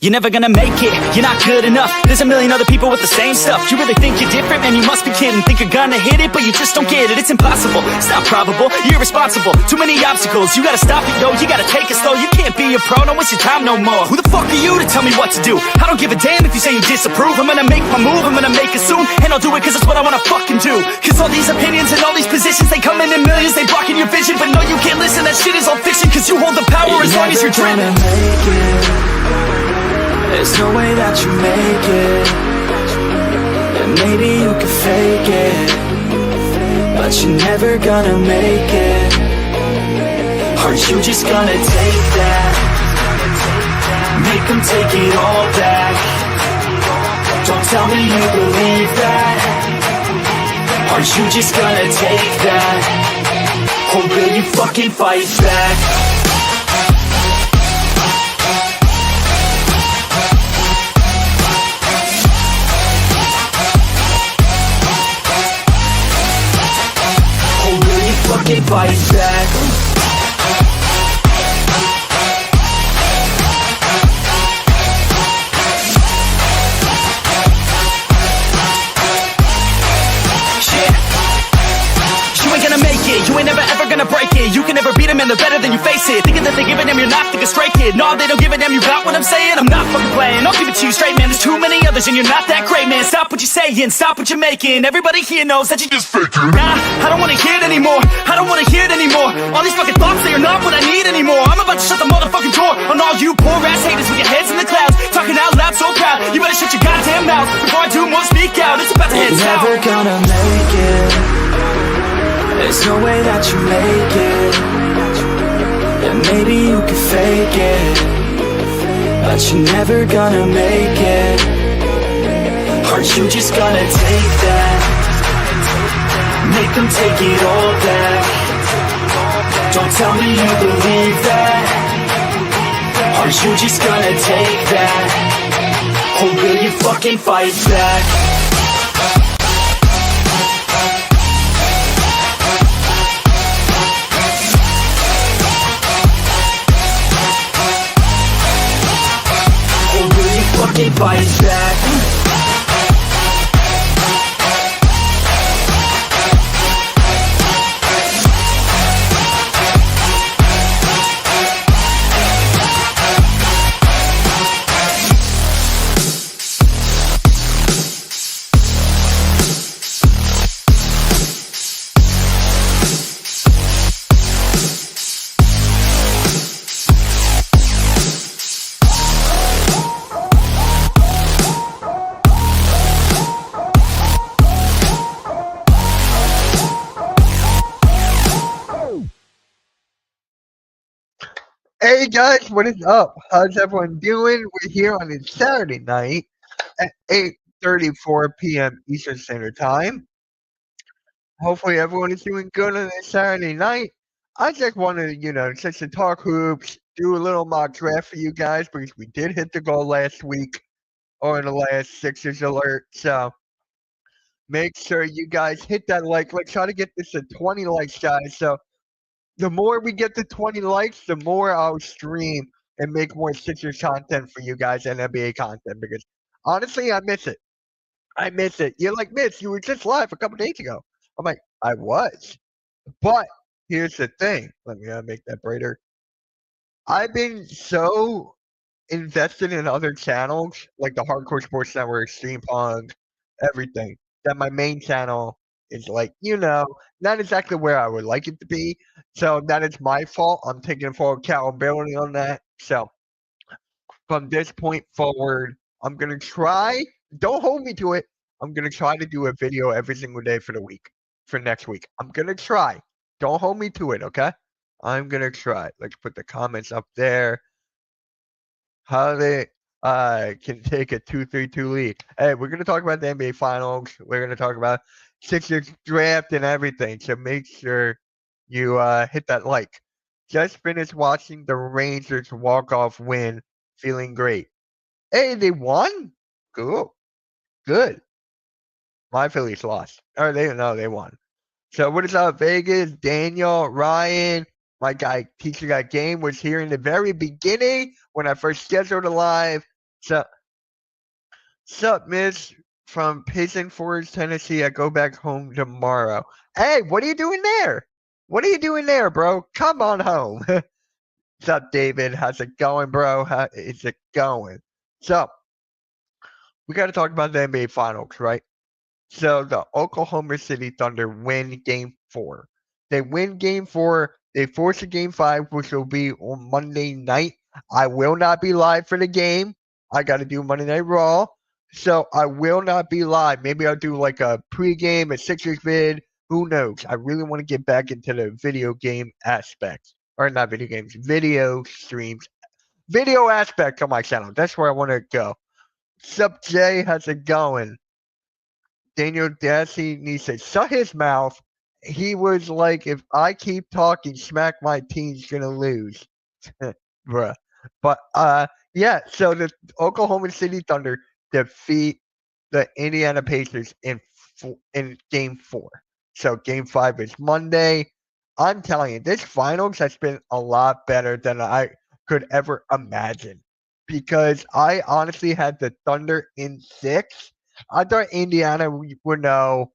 You're never gonna make it, you're not good enough. There's a million other people with the same stuff. You really think you're different? Man, you must be kidding. Think you're gonna hit it, but you just don't get it. It's impossible, it's not probable, you're irresponsible. Too many obstacles, you gotta stop it, yo. You gotta take it slow, you can't be a pro. Don't waste your time no more. Who the fuck are you to tell me what to do? I don't give a damn if you say you disapprove. I'm gonna make my move, I'm gonna make it soon. And I'll do it cause it's what I wanna fucking do. Cause all these opinions and all these positions, they come in millions, they blocking your vision. But no, you can't listen, that shit is all fiction. Cause you hold the power as long as you're driven. There's no way that you make it. And maybe you can fake it, but you're never gonna make it. Are you just gonna take that? Make them take it all back. Don't tell me you believe that. Are you just gonna take that? Or will you fucking fight back? Fucking fight back. You ain't gonna make it, you ain't never ever gonna break it. You can never beat them and they're better than you face it. Thinking that they're giving them, you're not thinking straight, kid. No, they don't give a damn, you got what I'm saying? I'm not fucking playing, I'll give it to you straight, man. There's too many others and you're not that great, man. Stop what you're saying, stop what you're making. Everybody here knows that you just faking. Nah, I don't wanna hear it anymore, I don't wanna hear it anymore. All these fucking thoughts, they are not what I need anymore. I'm about to shut the motherfucking door on all you poor ass haters with your heads in the clouds, talking out loud so proud. You better shut your goddamn mouth before I do more speak out. It's about to head south. You're never gonna make it. There's no way that you make it. And maybe you can fake it, but you're never gonna make it. Are you just gonna take that? Make them take it all back. Don't tell me you believe that. Are you just gonna take that? Or will you fucking fight back? Fucking fight back. Hey guys, what is up? How's everyone doing? We're here on a Saturday night at 8:34 p.m. Eastern Standard Time. Hopefully everyone is doing good on this Saturday night. I just wanted to, just to talk hoops, do a little mock draft for you guys because we did hit the goal last week or in the last Sixers alert. So make sure you guys hit that like. Let's try to get this to 20 likes, guys. So the more we get to 20 likes, the more I'll stream and make more Sixers content for you guys and NBA content because honestly, I miss it. I miss it. You're like, Mitch, you were just live a couple days ago. I'm like, I was. But here's the thing. Let me make that brighter. I've been so invested in other channels, like the Hardcore Sports Network, Steampunk, everything, that my main channel is like, not exactly where I would like it to be. So that is my fault. I'm taking full accountability on that. So from this point forward, I'm going to try. Don't hold me to it. I'm going to try to do a video every single day for the week, for next week. I'm going to try. Don't hold me to it, okay? I'm going to try. Let's put the comments up there. How they can take a 2-3-2 lead. Hey, we're going to talk about the NBA Finals. We're going to talk about Sixers draft and everything. So make sure you hit that like. Just finished watching the Rangers walk-off win. Feeling great. Hey, they won? Cool. Good. My Phillies lost. Or they won. So what is up, Vegas? Daniel, Ryan, my guy, Teacher Got Game was here in the very beginning when I first scheduled a live. So, sup, Miss from Pigeon Forge, Tennessee. I go back home tomorrow. Hey, what are you doing there? What are you doing there, bro? Come on home. What's up, David? How's it going, bro? How is it going? So, we got to talk about the NBA Finals, right? So, the Oklahoma City Thunder win game 4. They win game 4. They force a game 5, which will be on Monday night. I will not be live for the game. I got to do Monday Night Raw. So, I will not be live. Maybe I'll do like a pregame, a Sixers vid. Who knows? I really want to get back into the video game aspect. Or not video games, video streams. Video aspect on my channel. That's where I want to go. Sup, Jay? How's it going? Daniel Dassey needs to shut his mouth. He was like, if I keep talking, smack my team's gonna lose. Bruh. But yeah, so the Oklahoma City Thunder defeat the Indiana Pacers in game 4. So game 5 is Monday. I'm telling you, this finals has been a lot better than I could ever imagine. Because I honestly had the Thunder in 6. I thought Indiana would know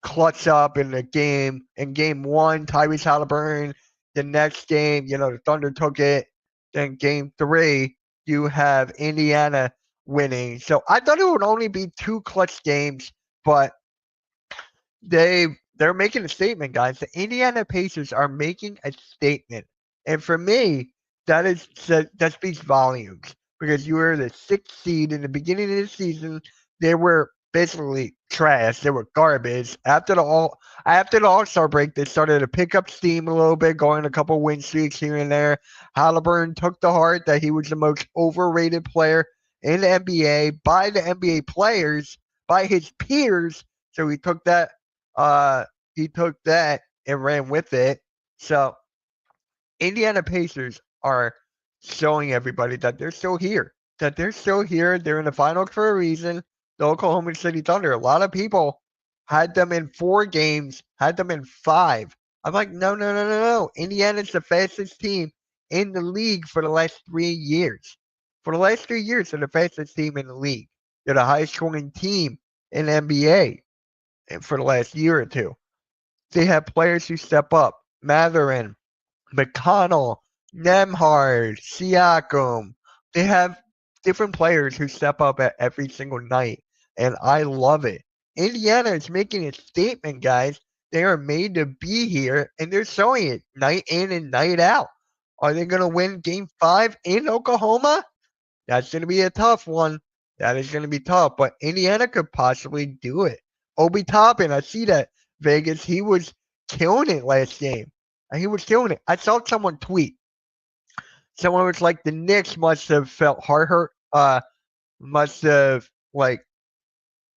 clutch up in the game. In game 1, Tyrese Halliburton. The next game, the Thunder took it. Then game 3, you have Indiana winning. So I thought it would only be 2 clutch games, but they're making a statement, guys. The Indiana Pacers are making a statement, and for me, that speaks volumes because you were the 6th seed in the beginning of the season. They were basically trash. They were garbage. After the All-Star break, they started to pick up steam a little bit, going a couple win streaks here and there. Halliburton took to heart that he was the most overrated player in the NBA by the NBA players, by his peers. So he took that and ran with it. So Indiana Pacers are showing everybody that they're still here. They're in the finals for a reason. The Oklahoma City Thunder, a lot of people had them in 4 games, had them in 5. I'm like, no. Indiana's the fastest team in the league for the last 3 years. For the last 3 years, they're the fastest team in the league. They're the highest scoring team in the NBA for the last year or 2. They have players who step up. Mathurin, McConnell, Nemhard, Siakam. They have different players who step up at every single night, and I love it. Indiana is making a statement, guys. They are made to be here, and they're showing it night in and night out. Are they going to win game 5 in Oklahoma? That's going to be a tough one. That is going to be tough, but Indiana could possibly do it. Obi Toppin, I see that, Vegas. He was killing it last game. He was killing it. I saw someone tweet. Someone was like, the Knicks must have felt hurt. Must have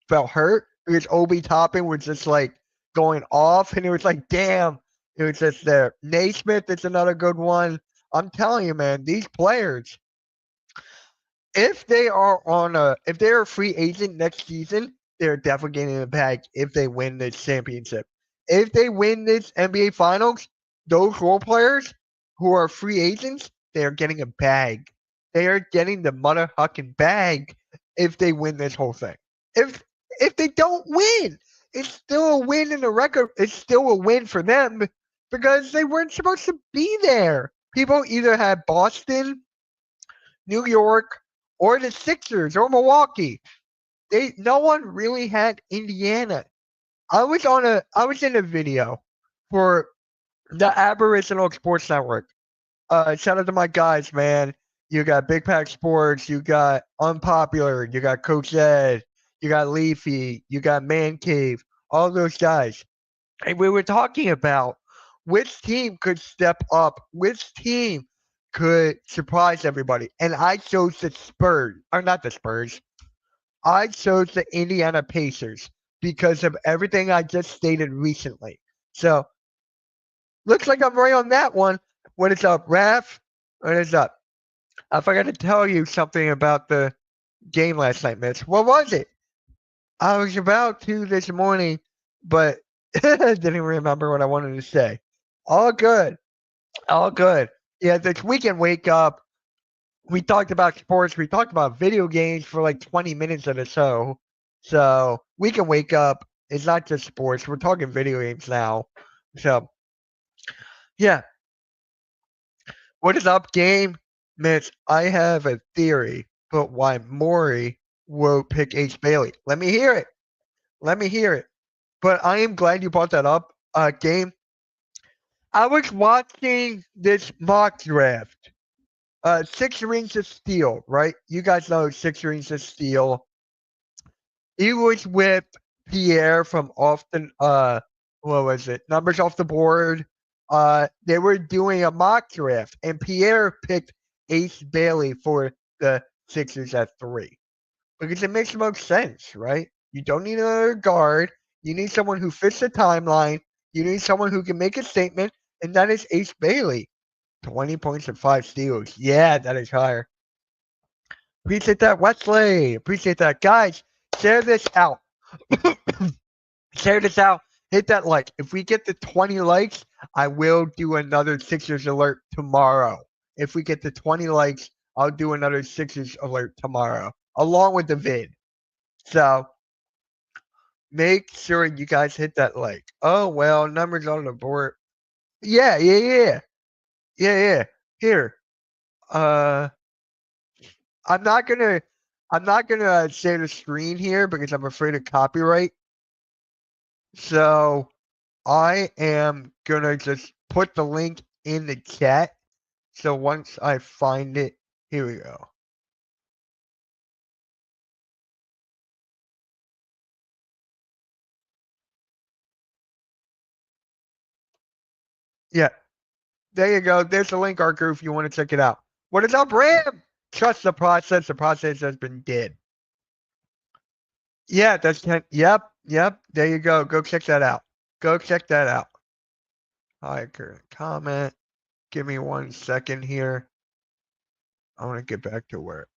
felt hurt because Obi Toppin was just going off, and it was like, damn. It was just there. Naismith is another good one. I'm telling you, man, these players, if they are a free agent next season, they're definitely getting a bag if they win this championship. If they win this NBA Finals, those role players who are free agents, they are getting a bag. They are getting the motherfucking bag if they win this whole thing. If they don't win, it's still a win in the record. It's still a win for them because they weren't supposed to be there. People either had Boston, New York, or the Sixers or Milwaukee. No one really had Indiana. I was in a video for the Aboriginal Sports Network. Shout out to my guys, man. You got Big Pack Sports, you got Unpopular, you got Coach Ed, you got Leafy, you got Man Cave, all those guys. And we were talking about which team could step up, which team could surprise everybody. And I chose the Spurs, or not the Spurs. I chose the Indiana Pacers because of everything I just stated recently. So, looks like I'm right on that one. What is up, Raph? What is up? I forgot to tell you something about the game last night, Mitch. What was it? I was about to this morning, but didn't remember what I wanted to say. All good. All good. Yeah, this weekend wake up we talked about sports. We talked about video games for like 20 minutes of the show. So we can wake up. It's not just sports. We're talking video games now. So yeah, what is up, game? Mitch, I have a theory, but why Maury will pick Ace Bailey. Let me hear it. Let me hear it. But I am glad you brought that up, game. I was watching this mock draft. Six Rings of Steel, right? You guys know Six Rings of Steel. He was with Pierre from what was it? Numbers Off the Board. They were doing a mock draft, and Pierre picked Ace Bailey for the Sixers at 3 because it makes the most sense, right? You don't need another guard. You need someone who fits the timeline. You need someone who can make a statement, and that is Ace Bailey. 20 points and 5 steals. Yeah, that is higher. Appreciate that, Wesley. Appreciate that. Guys, share this out. Share this out. Hit that like. If we get to 20 likes, I will do another Sixers alert tomorrow. If we get to 20 likes, I'll do another Sixers alert tomorrow, along with the vid. So make sure you guys hit that like. Oh, well, numbers on the board. Yeah. Here. I'm not gonna share the screen here because I'm afraid of copyright. So I am gonna just put the link in the chat. So once I find it, here we go. Yeah, there you go. There's the link, Arker, if you want to check it out. What is up, Ram? Trust the process. The process has been dead. Yeah, that's 10. Yep. There you go. Go check that out. Go check that out. Hi, current comment. Give me 1 second here. I want to get back to work.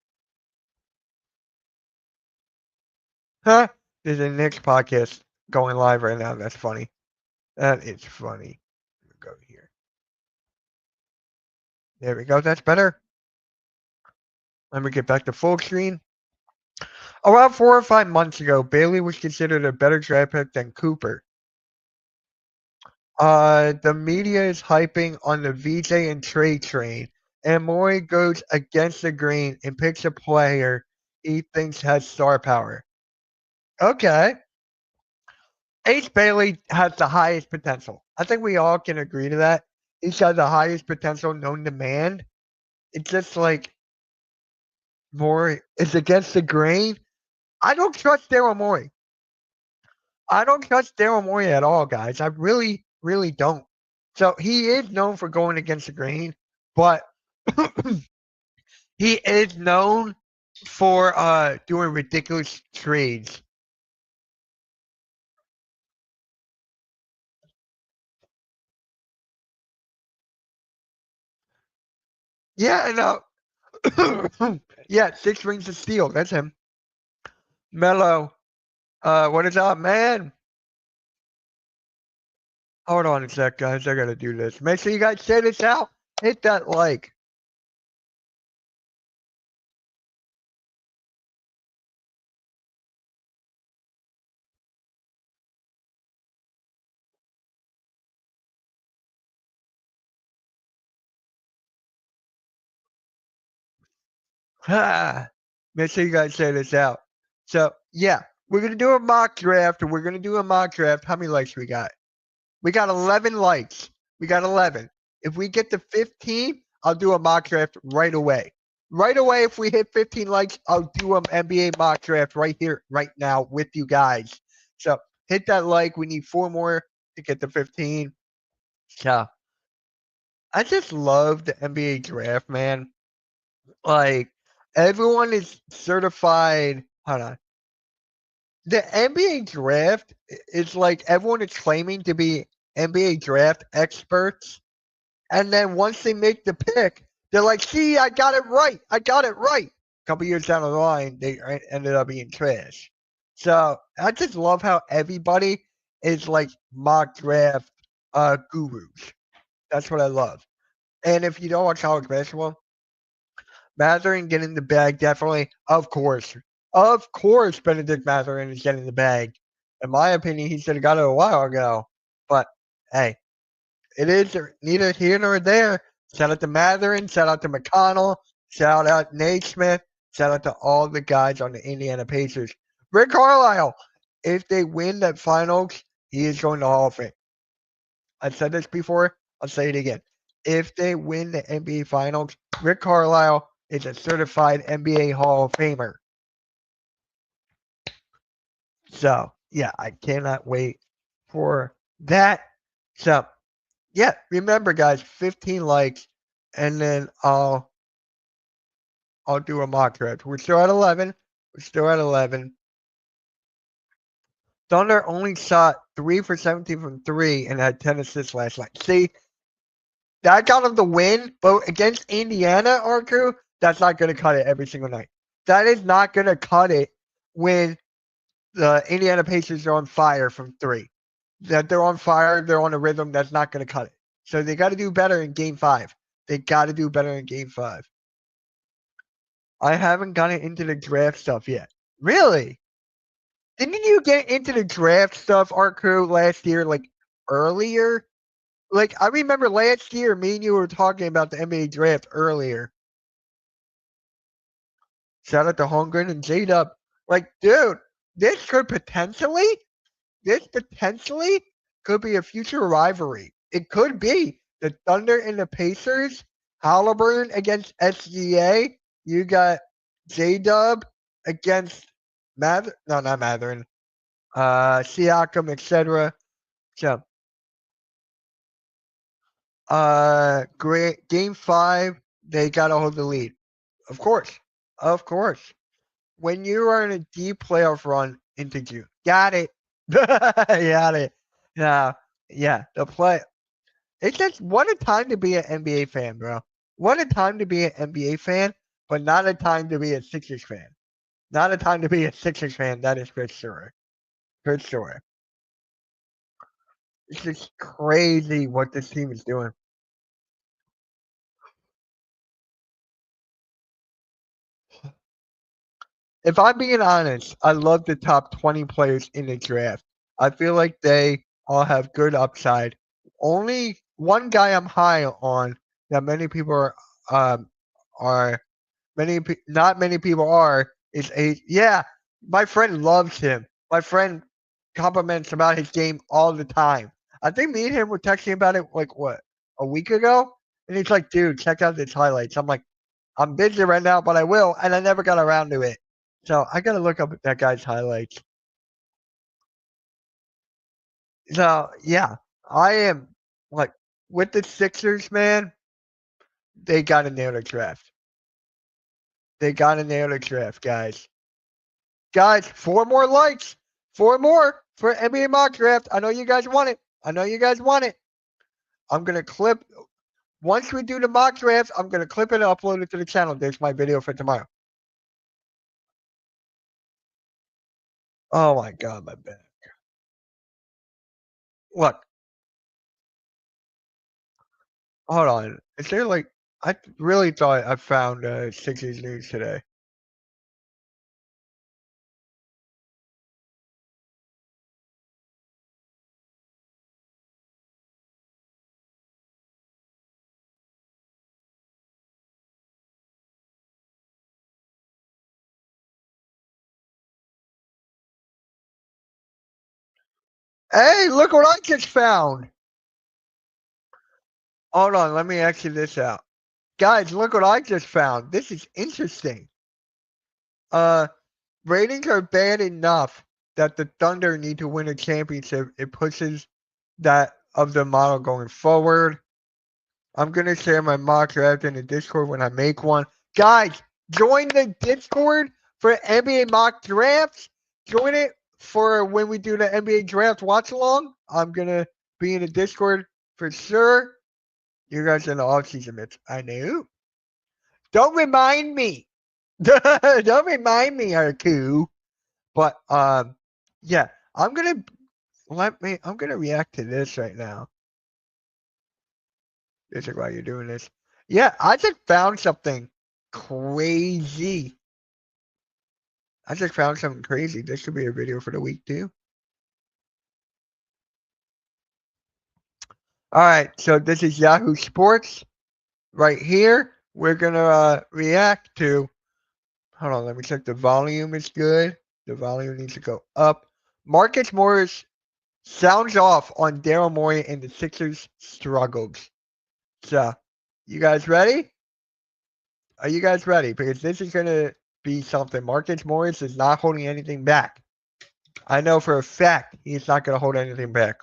Huh? There's a Knicks podcast going live right now. That's funny. That is funny. Go here. There we go. That's better. Let me get back to full screen. Around 4 or 5 months ago, Bailey was considered a better draft pick than Cooper. The media is hyping on the VJ and trade train, and Morey goes against the grain and picks a player he thinks has star power. Okay. Ace Bailey has the highest potential. I think we all can agree to that. He's got the highest potential known to man. It's just like Morey is against the grain. I don't trust Daryl Morey. I don't trust Daryl Morey at all, guys. I really, really don't. So he is known for going against the grain, but he is known for doing ridiculous trades. Yeah, I know. Yeah, 6 Rings of Steel. That's him. Mello. What is up, man? Hold on a sec, guys. I gotta do this. Make sure you guys share this out. Hit that like. Make sure you guys share this out. So yeah, we're gonna do a mock draft. We're gonna do a mock draft. How many likes we got? We got 11 likes. We got 11. If we get to 15, I'll do a mock draft right away. Right away, if we hit 15 likes, I'll do an NBA mock draft right here, right now with you guys. So hit that like. We need 4 more to get to 15. So I just love the NBA draft, man. Like everyone is certified. Hold on. The NBA draft is like everyone is claiming to be NBA draft experts. And then once they make the pick, they're like, see, I got it right. A couple years down the line, they ended up being trash. So I just love how everybody is like mock draft gurus. That's what I love. And if you don't watch college basketball, Matherin getting the bag, definitely. Of course. Of course, Benedict Matherin is getting the bag. In my opinion, he should have got it a while ago. But, hey, it is neither here nor there. Shout out to Matherin. Shout out to McConnell. Shout out Naismith. Shout out to all the guys on the Indiana Pacers. Rick Carlisle, if they win that finals, he is going to Hall of Fame. I've said this before. I'll say it again. If they win the NBA Finals, Rick Carlisle is a certified NBA Hall of Famer. So, yeah, I cannot wait for that. So, yeah, remember, guys, 15 likes, and then I'll do a mock draft. We're still at 11. Thunder only shot 3 for 17 from 3 and had 10 assists last night. See, that got them the win, but against Indiana, our crew, that's not going to cut it every single night. That is not going to cut it when the Indiana Pacers are on fire from 3. That they're on fire, they're on a rhythm, that's not going to cut it. So they got to do better in Game 5. I haven't gotten into the draft stuff yet. Really? Didn't you get into the draft stuff, our crew, last year, like earlier? Like, I remember last year, me and you were talking about the NBA draft earlier. Shout out to Holmgren and J-Dub. Like, dude, this potentially could be a future rivalry. It could be the Thunder and the Pacers, Halliburton against SGA. You got J-Dub against Siakam, etc. So, great Game 5, they gotta hold the lead. Of course. When you are in a deep playoff run into June, got it. Got it. Yeah, the play. It's just what a time to be an NBA fan, bro. What a time to be an NBA fan, but not a time to be a Sixers fan. Not a time to be a Sixers fan. That is for sure. For sure. It's just crazy what this team is doing. If I'm being honest, I love the top 20 players in the draft. I feel like they all have good upside. Only one guy I'm high on that many people not many people are is yeah, my friend loves him. My friend compliments about his game all the time. I think me and him were texting about it like what, a week ago? And he's like, dude, check out his highlights. I'm like, I'm busy right now, but I will, and I never got around to it. So I gotta look up that guy's highlights. So yeah, I am like with the Sixers, man. They gotta nail the draft. Guys. Guys, 4 more likes. 4 more for NBA mock draft. I know you guys want it. I'm gonna clip. Once we do the mock draft, I'm gonna clip it and upload it to the channel. There's my video for tomorrow. Oh my god, my back. Look. Hold on. Is there like I really thought I found Sixers news today. Hey, look what I just found. Hold on, let me exit this out. Guys, look what I just found. This is interesting. Ratings are bad enough that the Thunder need to win a championship. It pushes that of the model going forward. I'm gonna share my mock draft in the Discord when I make one. Guys, join the Discord for NBA mock drafts. Join it for when we do the NBA draft watch along. I'm gonna be in the Discord for sure. You guys are in the off-season, Mitch. I know. Don't remind me. Don't remind me, Arku. But yeah, I'm gonna react to this right now. This is why you're doing this. Yeah, I just found something crazy. I just found something crazy. This should be a video for the week too. All right, so this is Yahoo Sports. Right here, we're gonna react to. Hold on, let me check. The volume is good. The volume needs to go up. Marcus Morris sounds off on Daryl Morey and the Sixers' struggles. So, you guys ready? Are you guys ready? Because this is gonna be something. Marcus Morris is not holding anything back. I know for a fact he's not gonna hold anything back.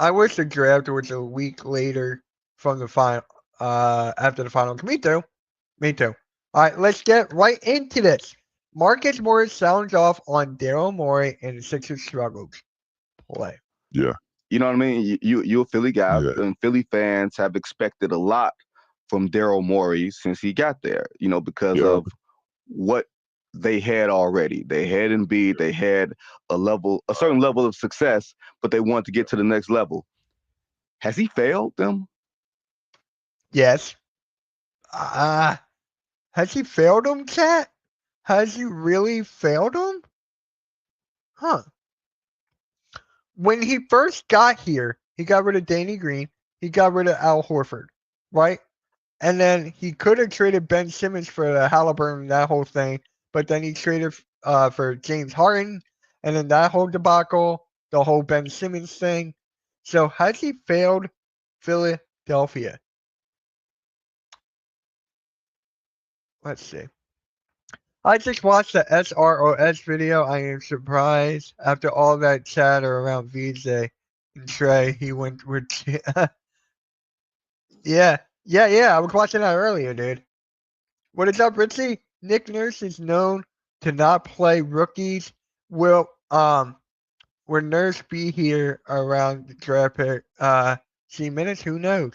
I wish the draft was a week later from the final, after the finals. Me too. Me too. All right, let's get right into this. Marcus Morris sounds off on Daryl Morey and the Sixers struggles. Play. Yeah. You know what I mean? You're a Philly guy, Yeah. and Philly fans have expected a lot from Daryl Morey since he got there, you know, because Yeah. of what they had already. They had Embiid, they had a certain level of success, but they wanted to get to the next level. Has he failed them? Yes. Has he failed him, chat? Has he really failed him? Huh. When he first got here, he got rid of Danny Green. He got rid of Al Horford, right? And then he could have traded Ben Simmons for the Halliburton, that whole thing. But then he traded for James Harden, and then that whole debacle, the whole Ben Simmons thing. So has he failed Philadelphia? Let's see. I just watched the SROS video. I am surprised after all that chatter around VJ and Trey. He went with yeah. I was watching that earlier, dude. What is up, Richie? Nick Nurse is known to not play rookies. Will Nurse be here around the draft pick? See minutes? Who knows?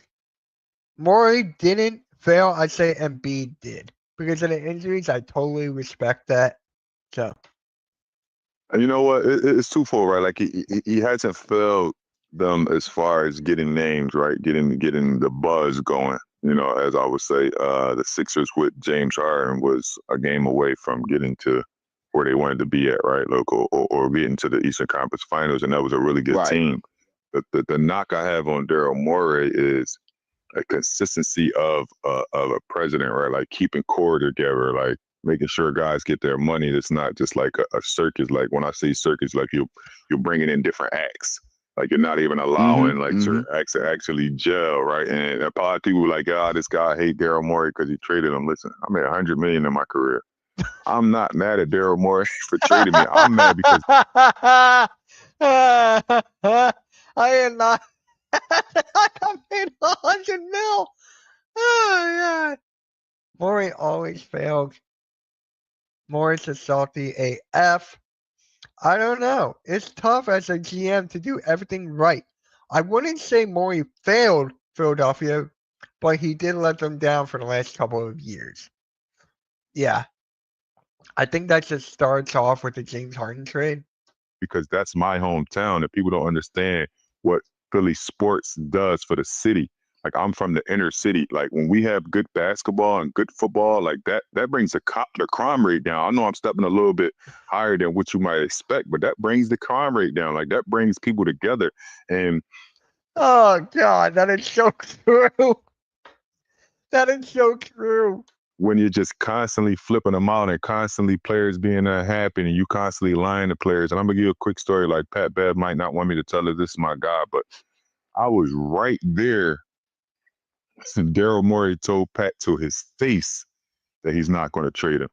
Morey didn't fail. I'd say Embiid did. Because of the injuries, I totally respect that. So And you know what? It's twofold, right? Like he hasn't failed them as far as getting names, right? Getting the buzz going. You know, as I would say, the Sixers with James Harden was a game away from getting to where they wanted to be at, right? Local or getting to the Eastern Conference Finals, and that was a really good Right. team. The knock I have on Daryl Morey is a consistency of a president, right? Like keeping core together, like making sure guys get their money. It's not just like a circus. Like when I say circus, like you're bringing in different acts. Like you're not even allowing like certain acts to actually gel, right? And a lot of people like, this guy hate Daryl Morey because he traded him. Listen, I made $100 million in my career. I'm not mad at Daryl Morey for trading me. I'm mad because I am not. I made 100 mil. Oh God. Morey always fails. Morris is salty AF. I don't know. It's tough as a GM to do everything right. I wouldn't say Morey failed Philadelphia, but he did let them down for the last couple of years. Yeah. I think that just starts off with the James Harden trade. Because that's my hometown, and people don't understand what Philly sports does for the city. Like I'm from the inner city. Like when we have good basketball and good football, like that brings the crime rate down. I know I'm stepping a little bit higher than what you might expect, but that brings the crime rate down. Like that brings people together. And oh God, that is so true. That is so true. When you're just constantly flipping them out and constantly players being unhappy and you constantly lying to players. And I'm gonna give you a quick story. Like Pat Bev might not want me to tell her this is my guy, but I was right there. Daryl Morey told Pat to his face that he's not going to trade him.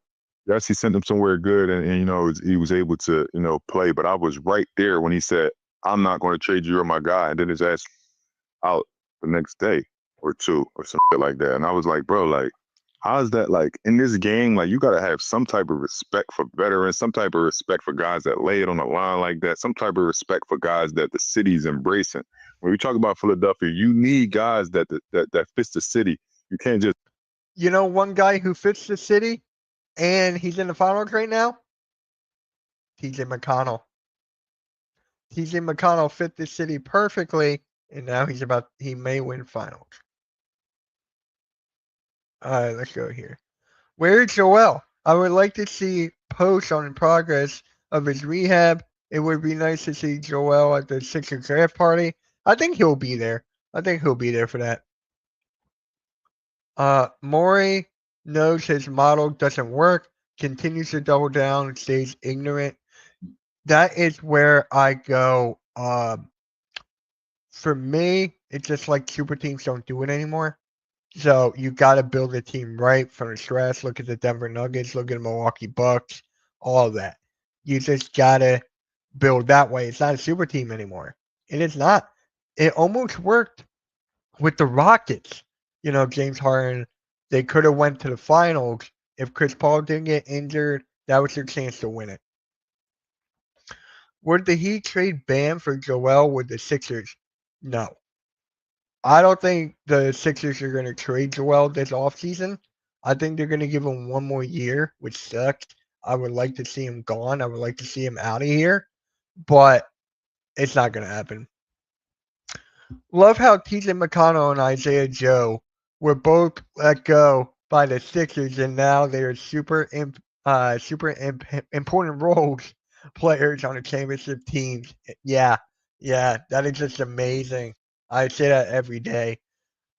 Yes, he sent him somewhere good, and you know he was able to play. But I was right there when he said, "I'm not going to trade you. You're my guy." And then his ass out the next day or two or something like that. And I was like, bro, like, how is that? Like in this game, like you got to have some type of respect for veterans, some type of respect for guys that lay it on the line like that, some type of respect for guys that the city's embracing. When we talk about Philadelphia, you need guys that fits the city. You can't just. You know, one guy who fits the city, and he's in the finals right now. TJ McConnell. TJ McConnell fit the city perfectly, and now he may win finals. All right, let's go here. Where's Joel? I would like to see posts on the progress of his rehab. It would be nice to see Joel at the Sixers draft party. I think he'll be there. I think he'll be there for that. Morey knows his model doesn't work, continues to double down, and stays ignorant. That is where I go. For me, it's just like super teams don't do it anymore. So you got to build a team right from the scratch. Look at the Denver Nuggets, look at the Milwaukee Bucks, all of that. You just got to build that way. It's not a super team anymore. It is not. It almost worked with the Rockets. You know, James Harden, they could have went to the finals. If Chris Paul didn't get injured, that was their chance to win it. Would the Heat trade Bam for Joel with the Sixers? No. I don't think the Sixers are going to trade Joel this offseason. I think they're going to give him one more year, which sucks. I would like to see him gone. I would like to see him out of here, but it's not going to happen. Love how TJ McConnell and Isaiah Joe were both let go by the Sixers, and now they're super important roles players on the championship teams. Yeah, that is just amazing. I say that every day.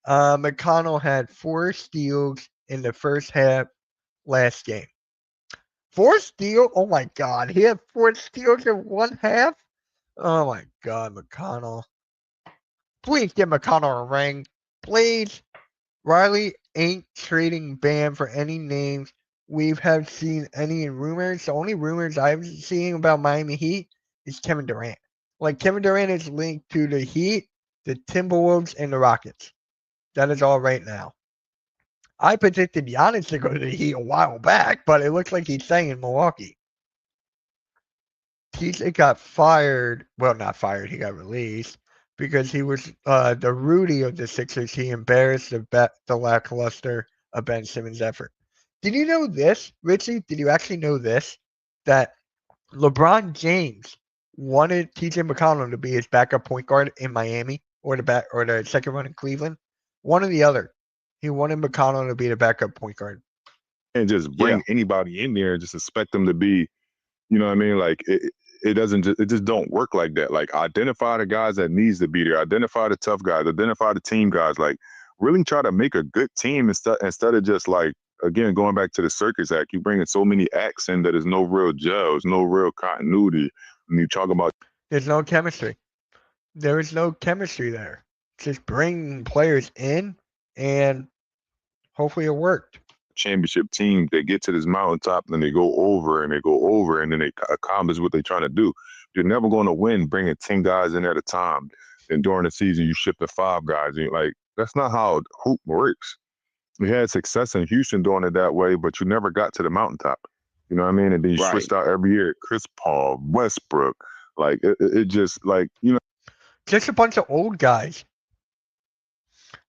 McConnell had 4 steals in the first half last game. 4 steals? Oh my God. He had 4 steals in one half? Oh my God, McConnell. Please give McConnell a ring. Please. Riley ain't trading Bam for any names we have seen any rumors. The only rumors I've seen about Miami Heat is Kevin Durant. Like, Kevin Durant is linked to the Heat, the Timberwolves, and the Rockets. That is all right now. I predicted Giannis to go to the Heat a while back, but it looks like he's staying in Milwaukee. TJ got fired. Well, not fired. He got released because he was the Rudy of the Sixers. He embarrassed the lackluster of Ben Simmons' effort. Did you know this, Richie? Did you actually know this? That LeBron James wanted TJ McConnell to be his backup point guard in Miami or the second one in Cleveland. One or the other. He wanted McConnell to be the backup point guard. And just bring anybody in there and just expect them to be, you know what I mean? Like it just don't work like that. Like, identify the guys that needs to be there, identify the tough guys, identify the team guys, like really try to make a good team instead of just like, again, going back to the circus act, you bring in so many acts in that there's no real gel, there's no real continuity. When you talk about, there's no chemistry. There is no chemistry there. Just bring players in and hopefully it worked. Championship team, they get to this mountaintop and they go over and then they accomplish what they're trying to do. You're never going to win bringing 10 guys in at a time. Then during the season, you ship to 5 guys. And like, that's not how hoop works. We had success in Houston doing it that way, but you never got to the mountaintop. You know what I mean? And then you switched out every year. Chris Paul, Westbrook, like it just like, you know. Just a bunch of old guys.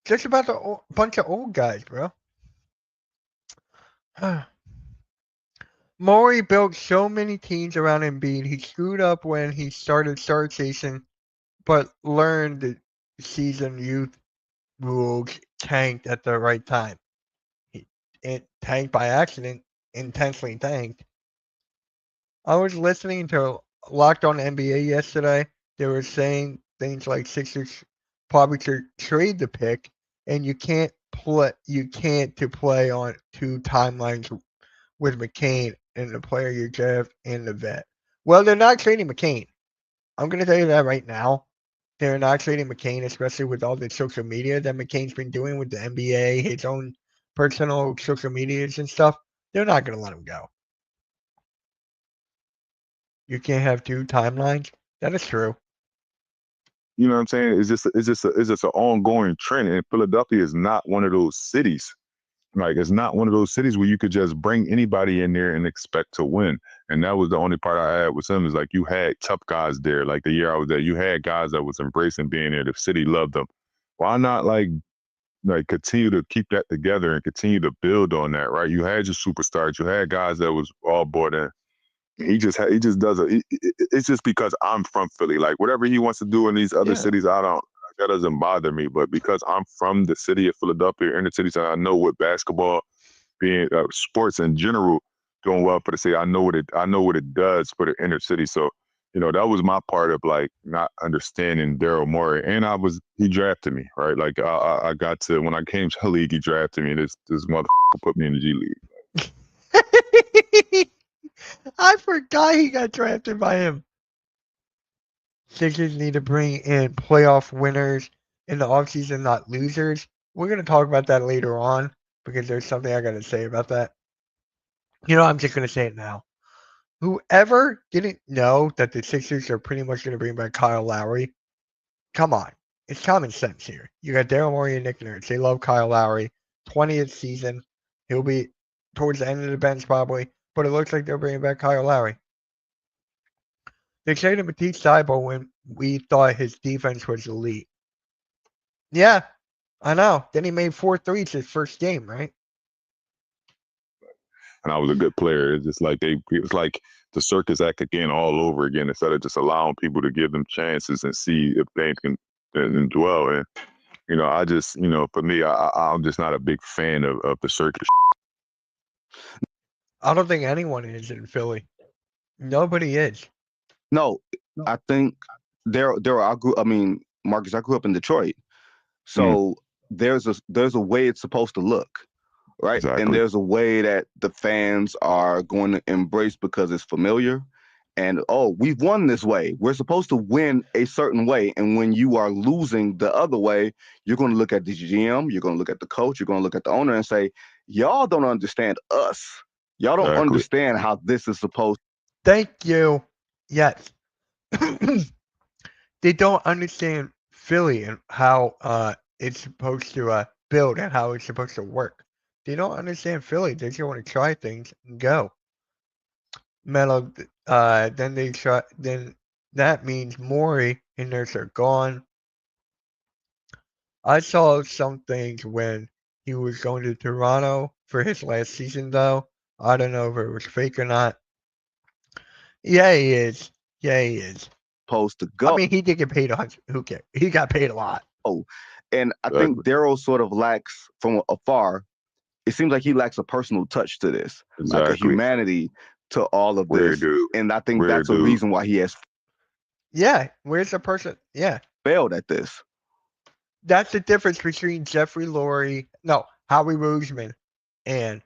Just about a bunch of old guys, bro. Morey built so many teams around Embiid. He screwed up when he started Star Chasing, but learned the season youth rules, tanked at the right time. It tanked by accident, intentionally tanked. I was listening to Locked On NBA yesterday. They were saying things like Sixers probably should trade the pick, and you can't play on 2 timelines with McCain and the player you draft and the vet. Well, they're not trading McCain. I'm going to tell you that right now. They're not trading McCain, especially with all the social media that McCain's been doing with the NBA, his own personal social medias and stuff. They're not going to let him go. You can't have 2 timelines. That is true. You know what I'm saying? It's just an ongoing trend, and Philadelphia is not one of those cities. Like, it's not one of those cities where you could just bring anybody in there and expect to win. And that was the only part I had with them, is like, you had tough guys there. Like, the year I was there, you had guys that was embracing being there. The city loved them. Why not like continue to keep that together and continue to build on that, right? You had your superstars, you had guys that was all bought in. He just does it. It's just because I'm from Philly. Like whatever he wants to do in these other Yeah. cities, that doesn't bother me. But because I'm from the city of Philadelphia, inner cities, and I know what basketball, being sports in general, doing well for the city. I know what it does for the inner city. So that was my part of like not understanding Daryl Morey, and he drafted me, right? Like I got to when I came to the league, he drafted me. This motherfucker put me in the G League. I forgot he got drafted by him. Sixers need to bring in playoff winners in the offseason, not losers. We're going to talk about that later on because there's something I got to say about that. I'm just going to say it now. Whoever didn't know that the Sixers are pretty much going to bring back Kyle Lowry, come on. It's common sense here. You got Daryl Morey and Nick Nurse. They love Kyle Lowry. 20th season. He'll be towards the end of the bench probably, but it looks like they're bringing back Kyle Lowry. They traded Matisse Thybulle when we thought his defense was elite. Yeah, I know. Then he made 4 threes his first game, right? And I was a good player. It's just like it was like the circus act again all over again instead of just allowing people to give them chances and see if they can dwell. And I just for me, I'm just not a big fan of the circus. I don't think anyone is in Philly. Nobody is. No, I think Marcus, I grew up in Detroit. So there's a way it's supposed to look, right? Exactly. And there's a way that the fans are going to embrace because it's familiar. And we've won this way. We're supposed to win a certain way. And when you are losing the other way, you're going to look at the GM, you're going to look at the coach, you're going to look at the owner and say, y'all don't understand us. Y'all don't understand how this is supposed. Thank you. Yes. They don't understand Philly and how it's supposed to build and how it's supposed to work. They don't understand Philly. They just want to try things and go. Melo, then they try. Then that means Morey and Nurse are gone. I saw some things when he was going to Toronto for his last season, though. I don't know if it was fake or not. Yeah, he is. Supposed to go. I mean, he did get paid 100. Who cares? He got paid a lot. And I think Daryl sort of lacks from afar. It seems like he lacks a personal touch to this, like a humanity to all of this. Dude. And I think that's a reason why he has. Yeah, where's the person? Yeah, failed at this. That's the difference between Howie Roseman, and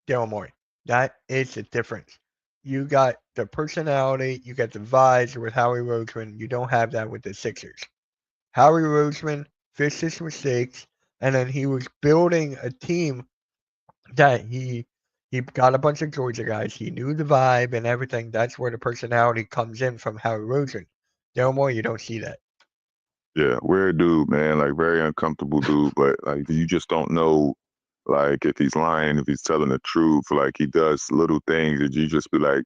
Daryl Morey. That is the difference. You got the personality, you got the vibes with Howie Roseman. You don't have that with the Sixers. Howie Roseman fixed his mistakes, and then he was building a team that he got a bunch of Georgia guys. He knew the vibe and everything. That's where the personality comes in from Howie Roseman. Daryl Morey, you don't see that. Yeah, weird dude, man. Like very uncomfortable dude, but like you just don't know, like if he's lying, if he's telling the truth. Like he does little things that you just be like,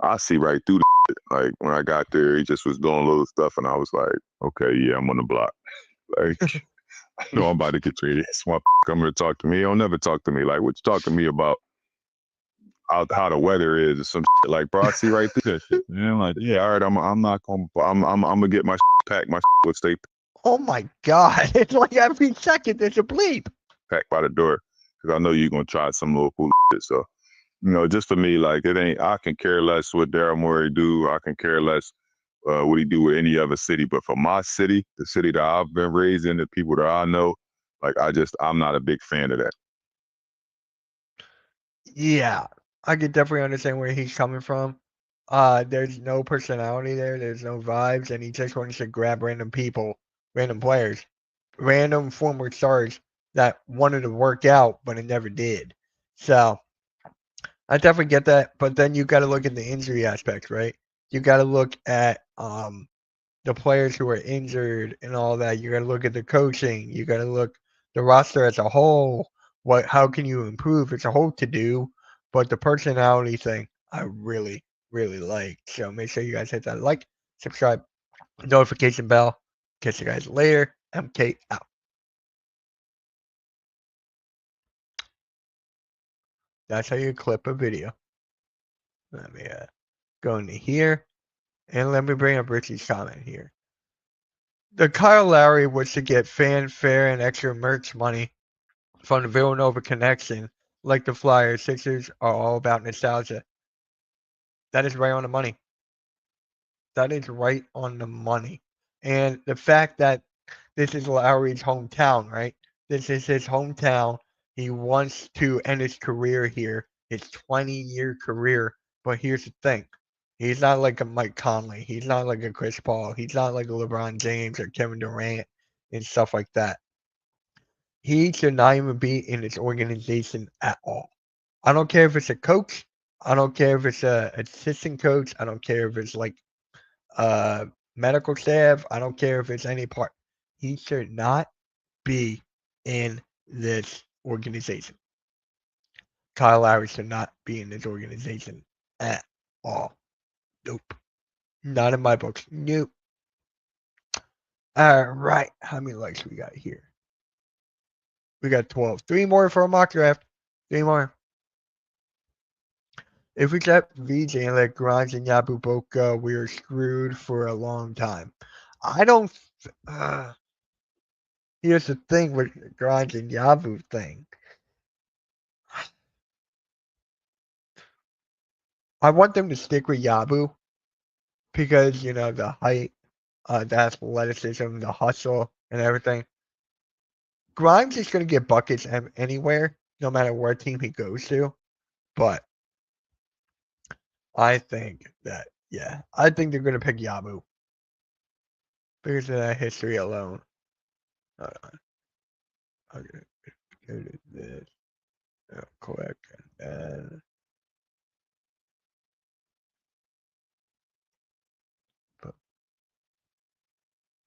I see right through the shit. Like when I got there, he just was doing little stuff, and I was like, okay, yeah, I'm on the block. Like, I know I'm about to get traded. Come here to talk to me. He'll never talk to me. Like, what you talk to me about? How the weather is or some shit. Like, bro, I see right through that shit. And I'm like, yeah, all right, I'm not gonna, I'm gonna get my packed. My will stay. Oh my God! It's like every second there's a bleep. Packed by the door because I know you're gonna try some little fool shit. So, just for me, like it ain't. I can care less what Daryl Morey do. I can care less what he do with any other city. But for my city, the city that I've been raised in, the people that I know, like I'm not a big fan of that. Yeah, I could definitely understand where he's coming from. There's no personality there. There's no vibes, and he just wants to grab random people, random players, random former stars that wanted to work out, but it never did. So I definitely get that. But then you got to look at the injury aspect, right? You got to look at the players who are injured and all that. You got to look at the coaching. You got to look the roster as a whole. How can you improve? It's a whole to do, but the personality thing I really, really like. So make sure you guys hit that like, subscribe, notification bell. Catch you guys later. MK out. That's how you clip a video. Let me going to here. And let me bring up Richie's comment here. The Kyle Lowry was to get fanfare and extra merch money from the Villanova connection, like the Flyers. Sixers are all about nostalgia. That is right on the money. That is right on the money. And the fact that this is Lowry's hometown, right? This is his hometown. He wants to end his career here, his 20-year career. But here's the thing. He's not like a Mike Conley. He's not like a Chris Paul. He's not like a LeBron James or Kevin Durant and stuff like that. He should not even be in this organization at all. I don't care if it's a coach. I don't care if it's a assistant coach. I don't care if it's like medical staff. I don't care if it's any part. He should not be in this organization. Kyle Lowry should not be in this organization at all. Nope. Not in my books. Nope. All right. How many likes we got here? We got 12. 3 more for a mock draft. 3 more. If we kept VJ and let Grimes and Yabu both go, we are screwed for a long time. I don't. Here's the thing with the Grimes and Yabu thing. I want them to stick with Yabu because, you know, the height, the athleticism, the hustle, and everything. Grimes is going to get buckets anywhere, no matter what team he goes to. But I think that, yeah, I think they're going to pick Yabu because of that history alone. Hold on. I'll go to this real quick and then.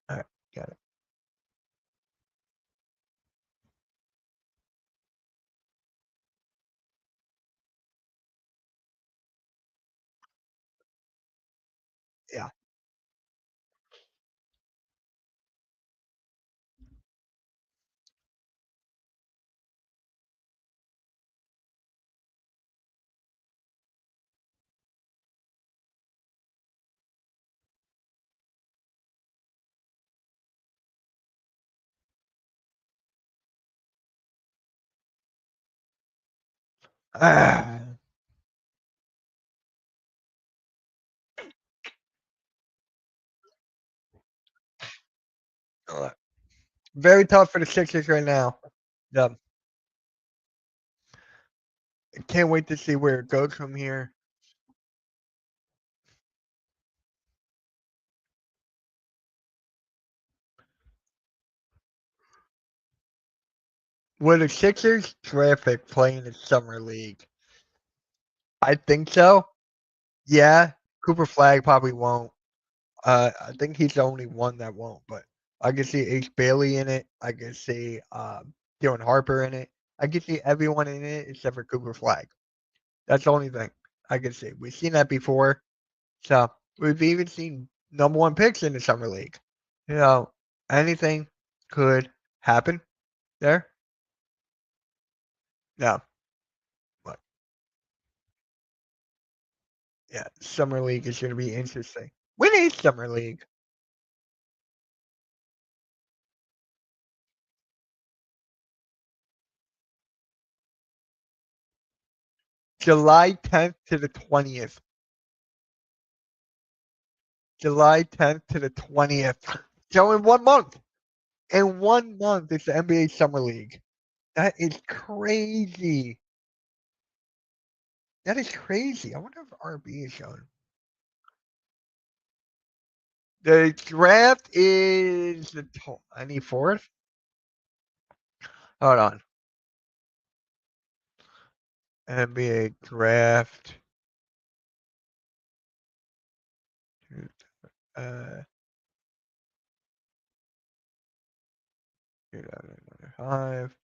All right, got it. Yeah. Very tough for the Sixers right now. Yeah. Can't wait to see where it goes from here. Will the Sixers draft pick play in the summer league? I think so. Yeah, Cooper Flag probably won't. I think he's the only one that won't, but I can see H. Bailey in it. I can see Dylan Harper in it. I can see everyone in it except for Cooper Flag. That's the only thing I can see. We've seen that before. So we've even seen number 1 picks in the summer league. You know, anything could happen there. No. But yeah, summer league is going to be interesting. When is summer league? July 10th to the 20th. July 10th to the 20th. So in 1 month. In 1 month, it's the NBA Summer League. That is crazy. That is crazy. I wonder if RB is showing. The draft is the 24th. Hold on. NBA draft. Uh, 2005.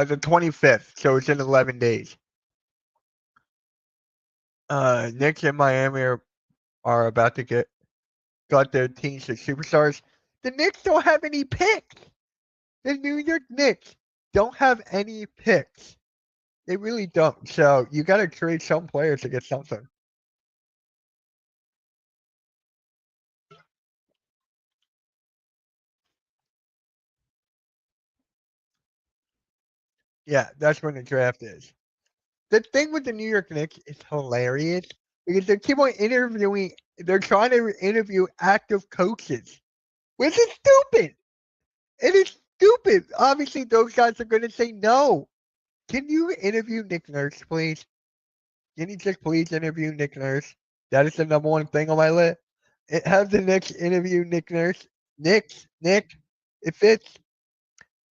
The 25th. So it's in 11 days. Knicks and Miami are are about to got their teams to superstars. The Knicks don't have any picks. The New York Knicks don't have any picks. They really don't. So you got to trade some players to get something. Yeah, that's when the draft is. The thing with the New York Knicks is hilarious because they keep on interviewing. They're trying to interview active coaches, which is stupid. It is stupid. Obviously, those guys are going to say no. Can you interview Nick Nurse, please? Can you just please interview Nick Nurse? That is the number one thing on my list. Have the Knicks interview Nick Nurse. Nick, it fits.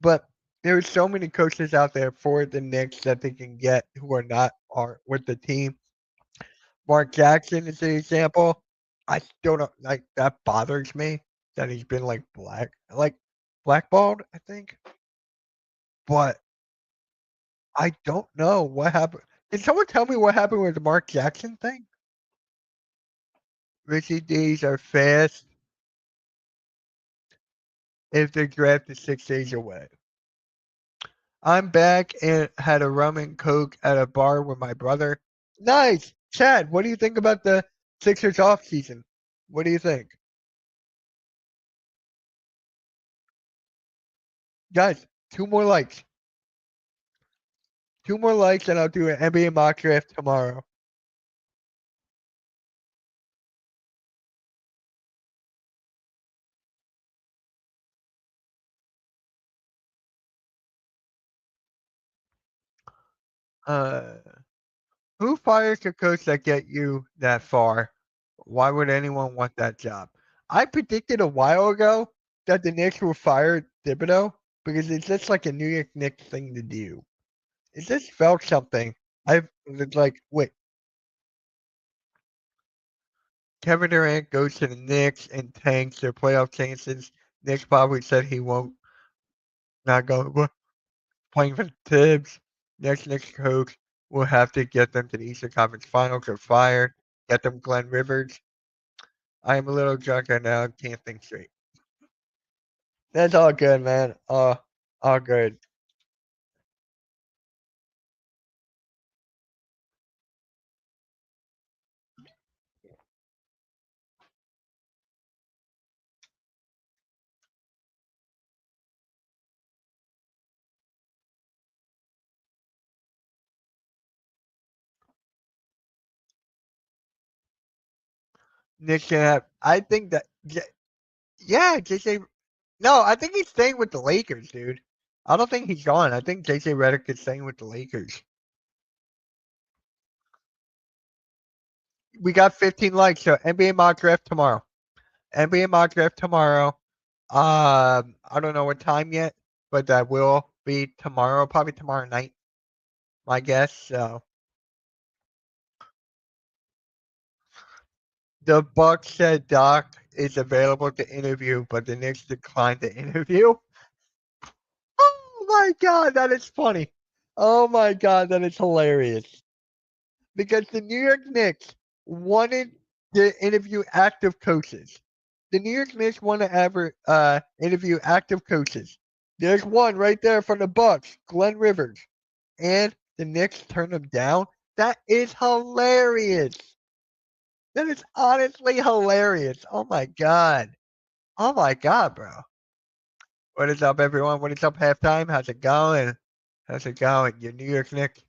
But there's so many coaches out there for the Knicks that they can get who are with the team. Mark Jackson is an example. I still don't like that bothers me that he's been like blackballed, I think. But I don't know what happened. Can someone tell me what happened with the Mark Jackson thing? Richie D's are fast if the draft is 6 days away. I'm back and had a rum and coke at a bar with my brother. Nice. Chad, what do you think about the Sixers off season? What do you think? Guys, 2 more likes. 2 more likes and I'll do an NBA mock draft tomorrow. Uh, who fires a coach that get you that far? Why would anyone want that job? I predicted a while ago that the Knicks will fire Thibodeau because it's just like a New York Knicks thing to do. It just felt something. I was like, wait, Kevin Durant goes to the Knicks and tanks their playoff chances. Knicks probably said he won't not go playing for the Tibbs. Next Knicks coach will have to get them to the Eastern Conference Finals or fired. Get them Glenn Rivers. I am a little drunk right now. Can't think straight. That's all good, man. All good. Knicks can have. I think that. Yeah, JJ. No, I think he's staying with the Lakers, dude. I don't think he's gone. I think JJ Redick is staying with the Lakers. We got 15 likes, so NBA mock draft tomorrow. NBA mock draft tomorrow. I don't know what time yet, but that will be tomorrow, probably tomorrow night. My guess. So the Bucks said Doc is available to interview, but the Knicks declined to interview. Oh my god, that is funny. Oh my god, that is hilarious. Because the New York Knicks wanted to interview active coaches. The New York Knicks want to interview active coaches. There's one right there from the Bucks, Glenn Rivers, and the Knicks turned him down. That is hilarious. That is honestly hilarious. Oh my god. Oh my god, bro. What is up, everyone? What is up, halftime? How's it going? How's it going? Your New York Knicks.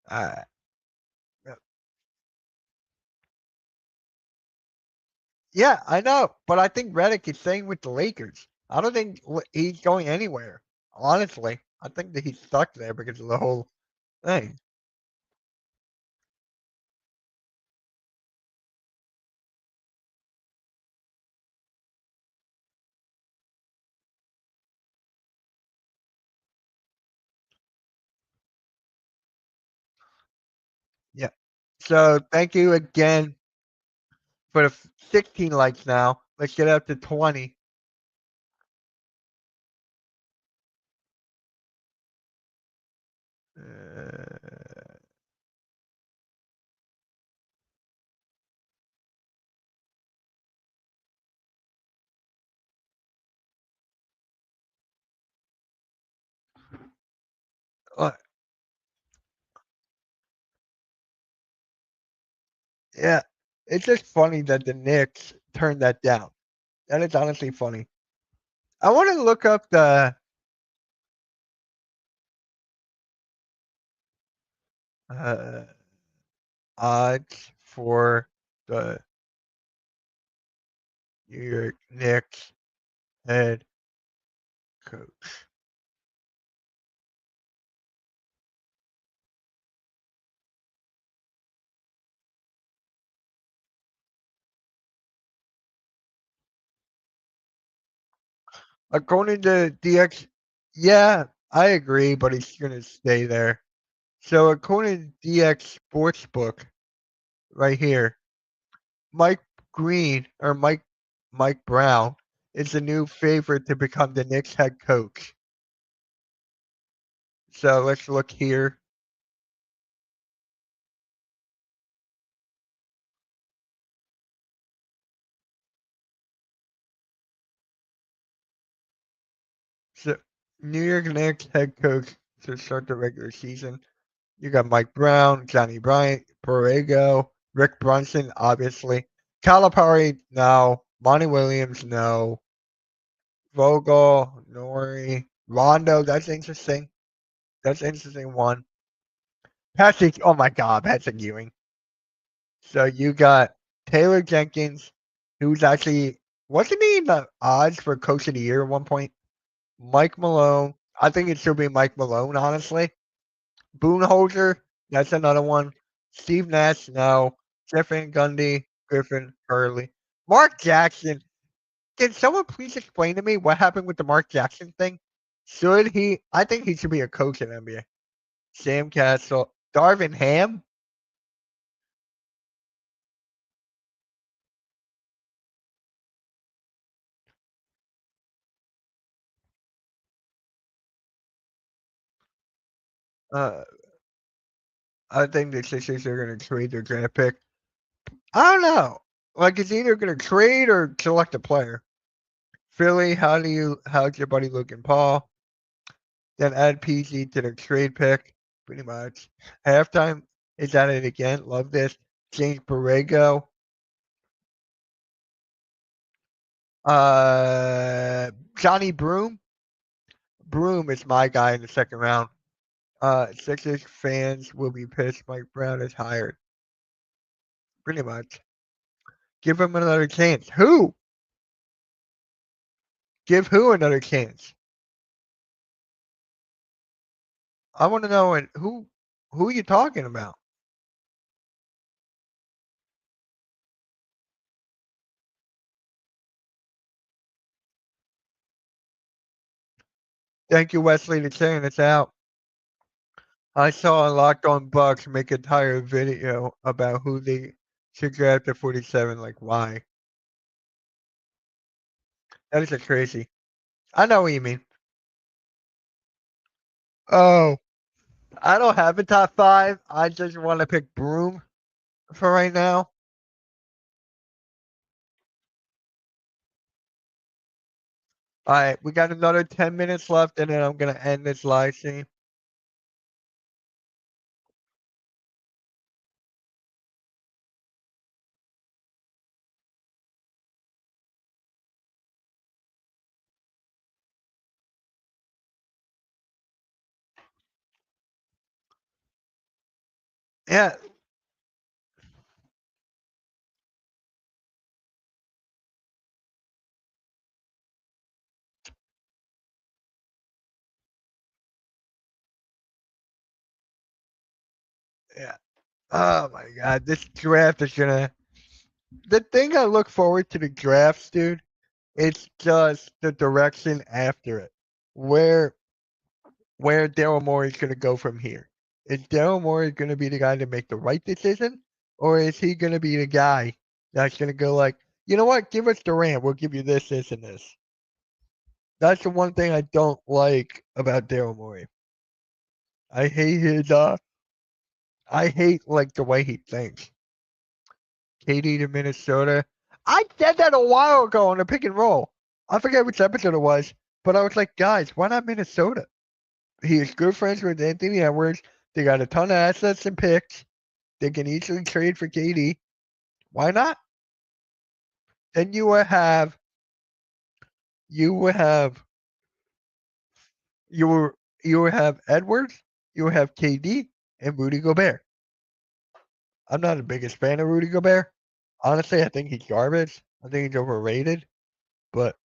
Uh, Yeah, I know, but I think Redick is staying with the Lakers. I don't think he's going anywhere. Honestly, I think that he's stuck there because of the whole thing. Yeah. So thank you again for the 16 likes now. Let's get up to 20. Uh, yeah, it's just funny that the Knicks turned that down. That is honestly funny. I want to look up the uh, odds for the New York Knicks head coach. According to DX, yeah, I agree, but he's going to stay there. So according to DX Sportsbook, right here, Mike Green or Mike Brown is the new favorite to become the Knicks head coach. So let's look here. So New York Knicks head coach to start the regular season. You got Mike Brown, Johnny Bryant, Borrego, Rick Brunson, obviously. Calipari, no. Monty Williams, no. Vogel, Nori, Rondo, that's interesting. That's an interesting one. Patrick, oh my God, Patrick Ewing. So you got Taylor Jenkins, who's actually, wasn't he in the odds for coach of the year at one point? Mike Malone. I think it should be Mike Malone, honestly. Boonholzer, that's another one. Steve Nash, no. Jeff Van Gundy, Griffin, Hurley. Mark Jackson. Can someone please explain to me what happened with the Mark Jackson thing? Should he? I think he should be a coach in NBA. Sam Castle, Darvin Ham. Uh, I think the Sixers are going to trade their draft pick. I don't know. Like it's either going to trade or select a player. Philly, how's your buddy Logan Paul? Then add PG to the trade pick, pretty much. Halftime is at it again. Love this. James Borrego. Johnny Broom. Broom is my guy in the second round. Sixers fans will be pissed Mike Brown is hired. Pretty much. Give him another chance. Who? Give who another chance? I want to know who you talking about? Thank you, Wesley, for sharing this out. I saw a Locked On Bucks make an entire video about who they should draft at 47. Like, why? That is just crazy. I know what you mean. Oh, I don't have a top 5. I just want to pick Broom for right now. All right, we got another 10 minutes left, and then I'm going to end this live stream. Yeah. Yeah. Oh my God, this draft is gonna. The thing I look forward to the drafts, dude, it's just the direction after it. Where Daryl Morey is gonna go from here. Is Daryl Morey gonna be the guy to make the right decision, Or is he going to be the guy that's going to go like, you know what? Give us Durant. We'll give you this, this, and this. That's the one thing I don't like about Daryl Morey. I hate his. I hate like the way he thinks. KD to Minnesota. I said that a while ago on the pick and roll. I forget which episode it was, but I was like, guys, why not Minnesota? He is good friends with Anthony Edwards. They got a ton of assets and picks. They can easily trade for KD. Why not? Then you would have Edwards, you would have KD, and Rudy Gobert. I'm not the biggest fan of Rudy Gobert. Honestly, I think he's garbage. I think he's overrated. But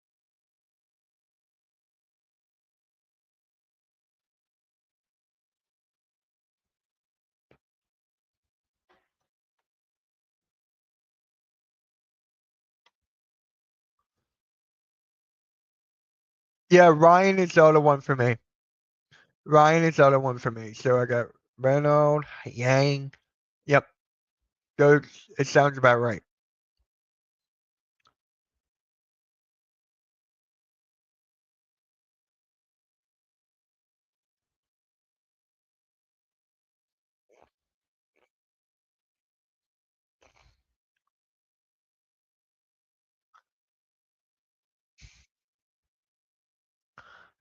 yeah, Ryan is the other one for me. Ryan is the other one for me. So I got Reynolds, Yang. Yep. Those, it sounds about right.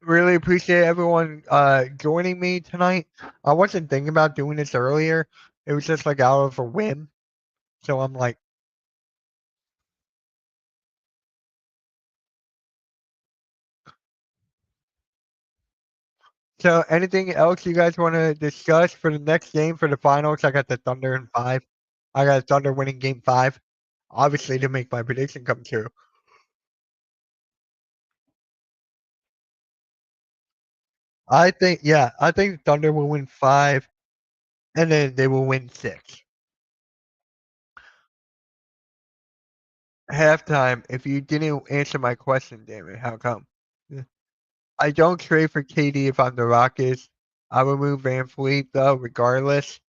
Really appreciate everyone joining me tonight. I wasn't thinking about doing this earlier. It was just like out of a whim. So I'm like, so anything else you guys want to discuss for the next game for the finals? I got the Thunder in 5. I got Thunder winning game 5. Obviously to make my prediction come true. I think Thunder will win 5 and then they will win 6. Halftime, if you didn't answer my question, damn it, how come? I don't trade for KD if I'm the Rockets. I will move Van Fleet though, regardless.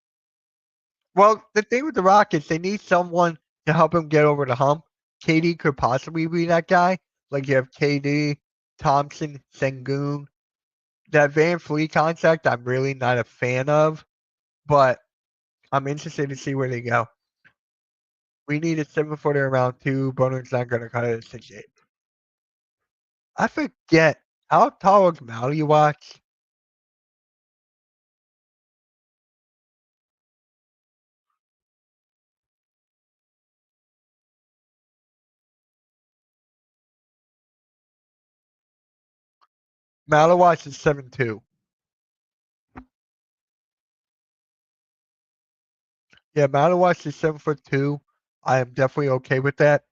Well, the thing with the Rockets, they need someone to help him get over the hump. KD could possibly be that guy. Like you have KD, Thompson, Sengun. That Van Fleet contract, I'm really not a fan of, but I'm interested to see where they go. We need a 7-footer around 2. Bonner's not going to cut it at 6'8". I forget how tall is Maui Watch? Malawatch is 7'2". Yeah, Malawatch is 7'2". I am definitely okay with that.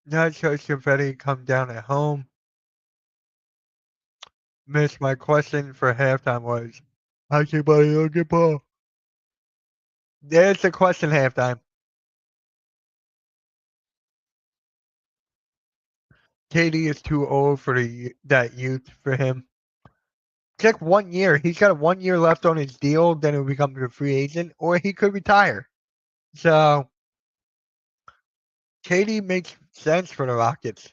Not sure confetti come down at home. Miss, my question for halftime was, how's your buddy Logan Paul? There's the question halftime. KD is too old for that youth for him. Check 1 year. He's got 1 year left on his deal, then he'll become a free agent, or he could retire. So KD makes sense for the Rockets.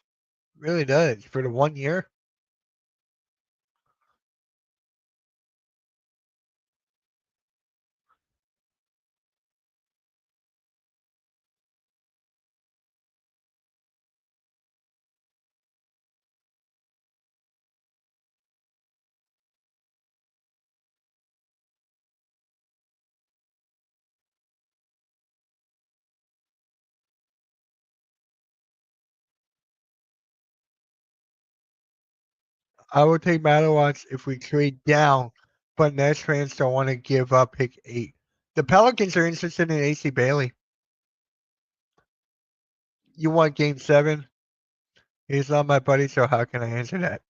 Really does. For the 1 year. I would take Malawatch if we trade down, but Nets fans don't want to give up pick 8. The Pelicans are interested in AC Bailey. You want game 7? He's not my buddy, so how can I answer that?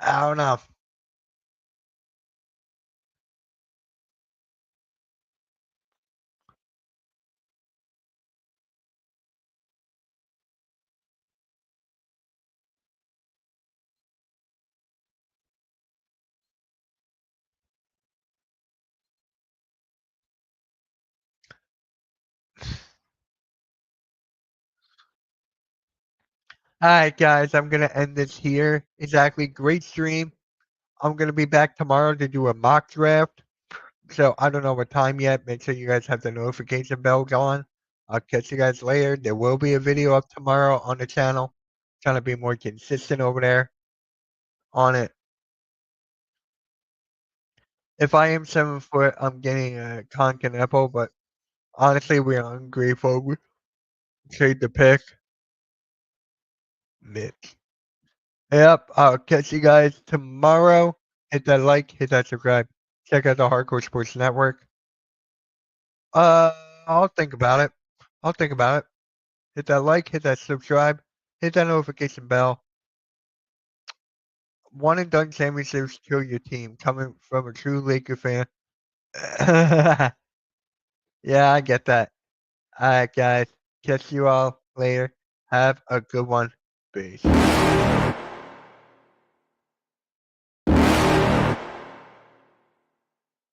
I don't know. Alright, guys, I'm going to end this here. Exactly. Great stream. I'm going to be back tomorrow to do a mock draft. So I don't know what time yet. Make sure you guys have the notification bells on. I'll catch you guys later. There will be a video up tomorrow on the channel. Trying to be more consistent over there on it. If I am 7 foot, I'm getting a Conkin Apple, but honestly, we're ungrateful. We trade the pick. Mitch. Yep, I'll catch you guys tomorrow. Hit that like, hit that subscribe. Check out the Hardcore Sports Network. I'll think about it. Hit that like, hit that subscribe, hit that notification bell. One and done championships kill your team. Coming from a true Laker fan. Yeah, I get that. Alright, guys. Catch you all later. Have a good one. Peace.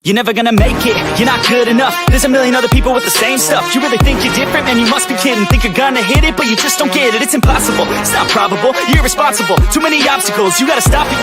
You're never gonna make it, you're not good enough. There's a million other people with the same stuff. You really think you're different? Man, you must be kidding. Think you're gonna hit it, but you just don't get it. It's impossible, it's not probable, you're irresponsible. Too many obstacles, you gotta stop it.